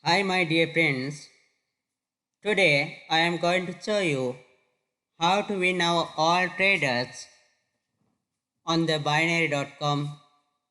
Hi, my dear friends. Today I am going to show you how to win our all traders on the binary.com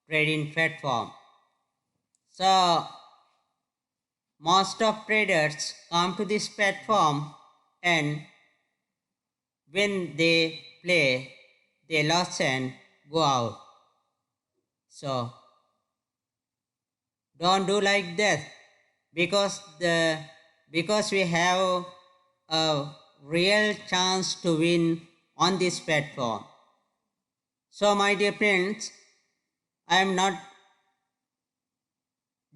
trading platform. So, most of traders come to this platform and when they play, they lose and go out. So, don't do like that because we have a real chance to win on this platform. So my dear friends, I am not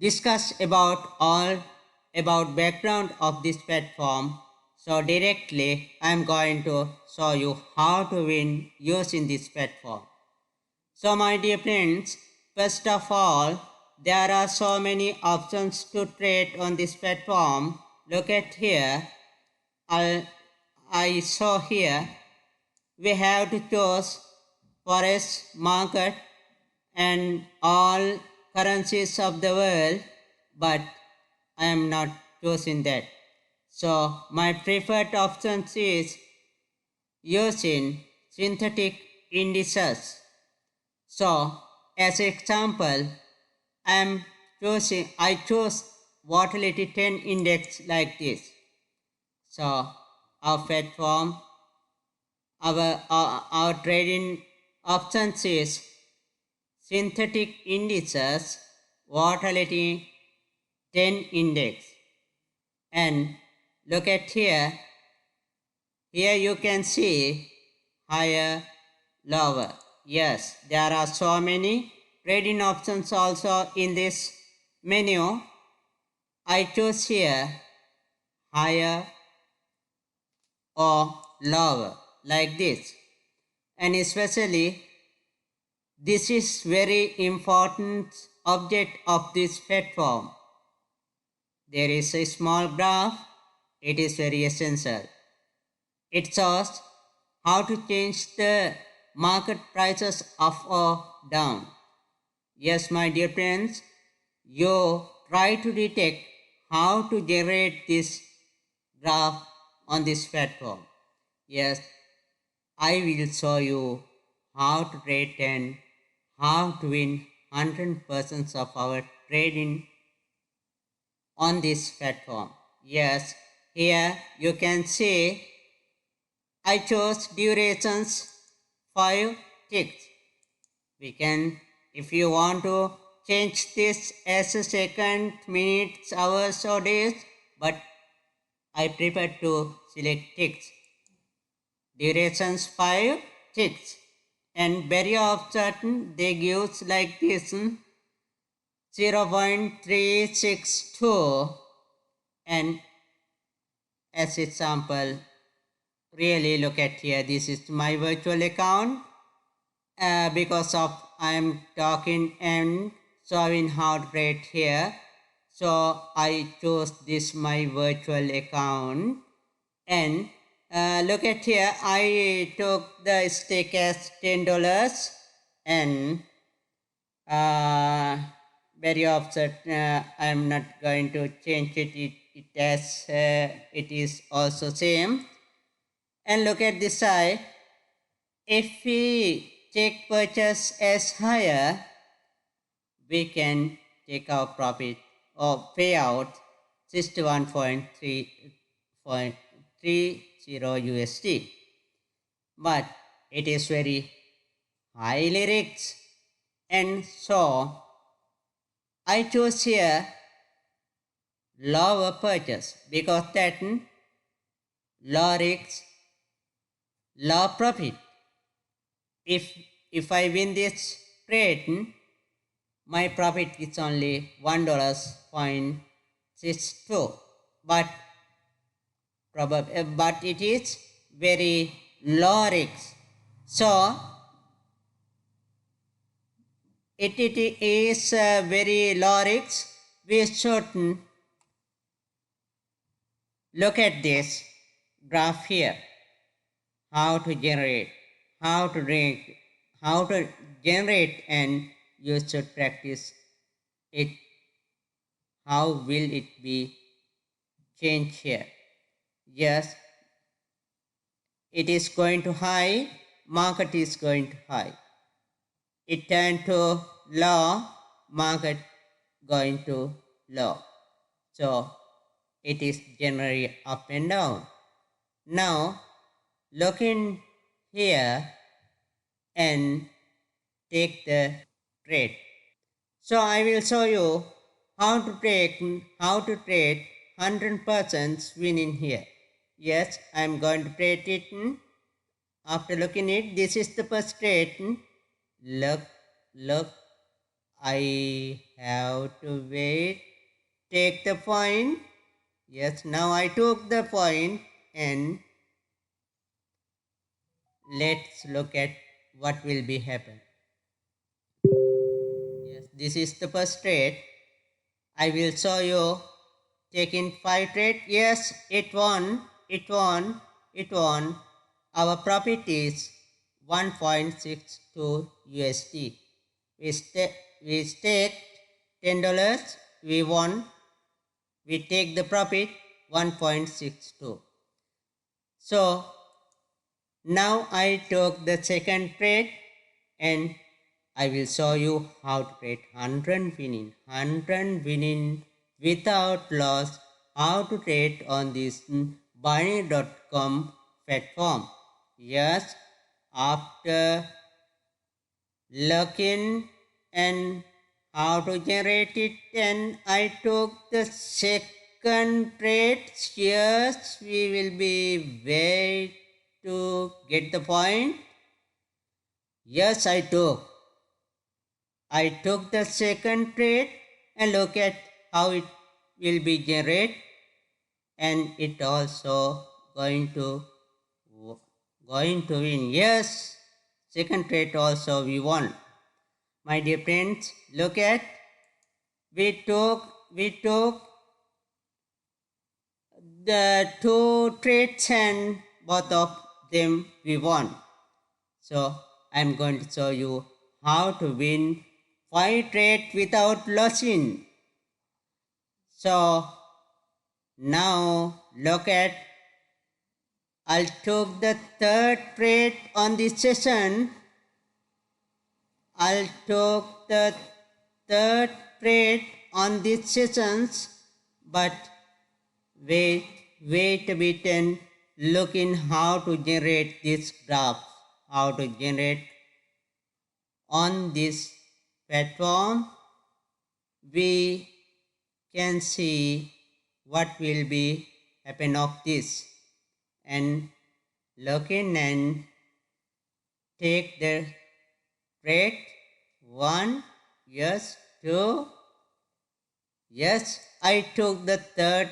discuss about background of this platform. So directly I am going to show you how to win using this platform. So my dear friends, first of all, there are so many options to trade on this platform. Look at here. I saw here we have to choose forex market and all currencies of the world, but I am not choosing that. So my preferred option is using synthetic indices. So as example, I choose volatility 10 index like this. So our platform, our trading options is synthetic indices volatility 10 index. And look at here you can see higher, lower. Yes, there are so many trading options also in this menu. I choose here higher or lower like this. And especially this is very important object of this platform. There is a small graph. It is very essential. It shows how to change the market prices up or down. Yes, my dear friends, you try to detect how to generate this graph on this platform. Yes, I will show you how to trade and how to win 100% of our trading on this platform. Yes, here you can see I chose durations 5 ticks. We can, if you want to change this as a second, minutes, hours or days, but I prefer to select ticks. Durations 5 ticks. And very often they give like this 0.362 and as example really look at here, this is my virtual account because of I'm talking and showing how to trade here, so I chose this my virtual account. And look at here, I took the stake as $10 and very upset. I'm not going to change it as it is also same. And look at this side. If we take purchase as higher, we can take our profit or payout 61.30 USD. But it is very highly risked, and so I chose here lower purchase because that low risk, low profit. If I win this trade, my profit is only $1.62, but but it is very low risk. So it is very low risk. We should look at this graph here. How to generate, how to rank, how to generate, and you should practice it how will it be changed here? Yes, it is going to high, market is going to high. It turned to low, market going to low. So it is generally up and down. Now look in here and take the trade. So I will show you how to trade 100% win in here. Yes, I am going to trade it. After looking it, this is the first trade. Look, I have to wait. Take the point. Yes, now I took the point and let's look at what will be happen. Yes, this is the first trade. I will show you taking 5 trade. Yes, it won. Our profit is 1.62 USD. We staked $10. We won. We take the profit 1.62. So now I took the second trade and I will show you how to trade 100 winning without loss, how to trade on this Binary.com platform. Yes, after looking and how to generate it, and I took the second trade. Yes, we will be wait to get the point. Yes, I took the second trade and look at how it will be generated, and it also going to win. Yes, second trade also we won. My dear friends, look at we took the 2 trades and both of them we won. So I'm going to show you how to win 5 trades without losing. So now look at, I took the third trade on this session. I took the third trade on these sessions, but wait a bit and look in how to generate this graph, how to generate on this platform. We can see what will be happen of this, and look in and take the trade 1. Yes, 2. Yes, I took the third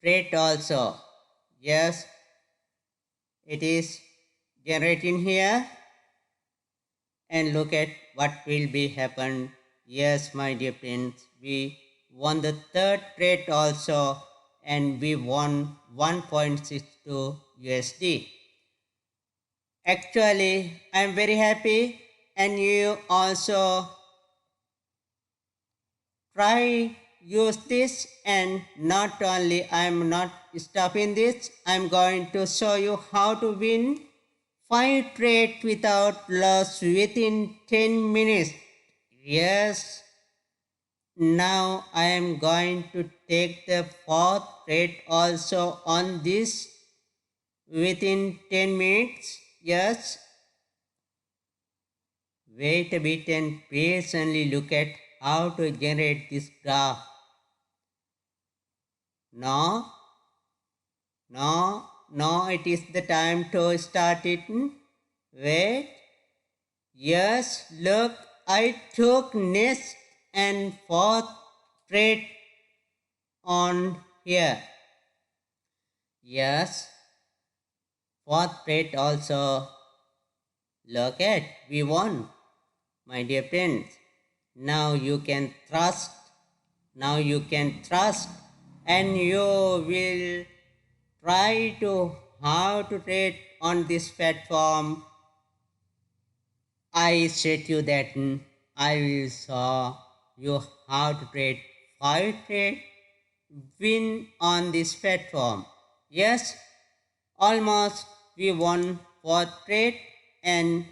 trade also. Yes, it is generating here, and look at what will be happen. Yes, my dear friends, we won the third trade also, and we won 1.62 USD. Actually, I am very happy, and you also try use this. And not only I am not stopping this, I am going to show you how to win 5 trades without loss within 10 minutes. Yes, now I am going to take the 4th trade also on this within 10 minutes. Yes, wait a bit and patiently look at how to generate this graph. No, it is the time to start it. Wait. Yes, look, I took next and 4th trade on here. Yes, 4th trade also. Look at, we won, my dear friends. Now you can trust, and you will try to how to trade on this platform. I said you that I will show you how to trade 5 trade win on this platform. Yes, almost we won 4th trade, and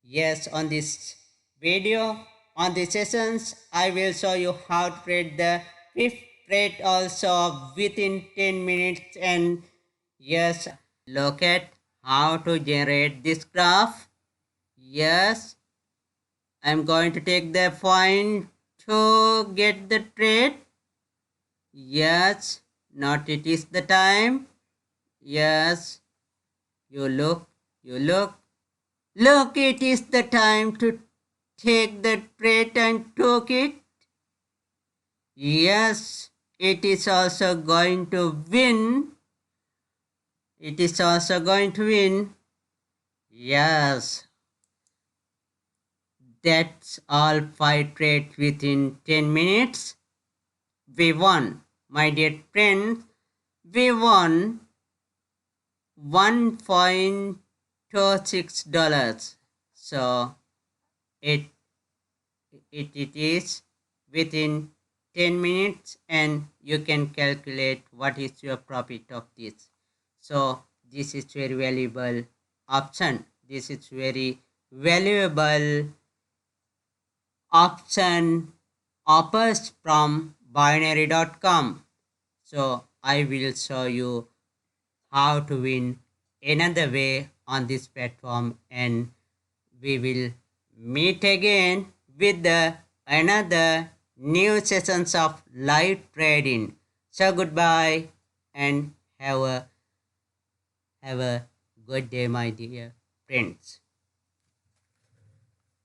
yes, on this video, on the sessions, I will show you how to trade the 5th trade also within 10 minutes. And yes, look at how to generate this graph. Yes, I'm going to take the point to get the trade. Yes, not it is the time. Yes, you look, you look. Look, it is the time to take the trade and took it. Yes, it is also going to win. It is also going to win. Yes, that's all 5 trades within 10 minutes. We won, my dear friends. We won $1.26. So it it is within 10 minutes, and you can calculate what is your profit of this. So this is very valuable option. This is very valuable option offers from binary.com. So I will show you how to win another way on this platform, and we will meet again with the another new sessions of live trading. So goodbye and have a good day, my dear friends.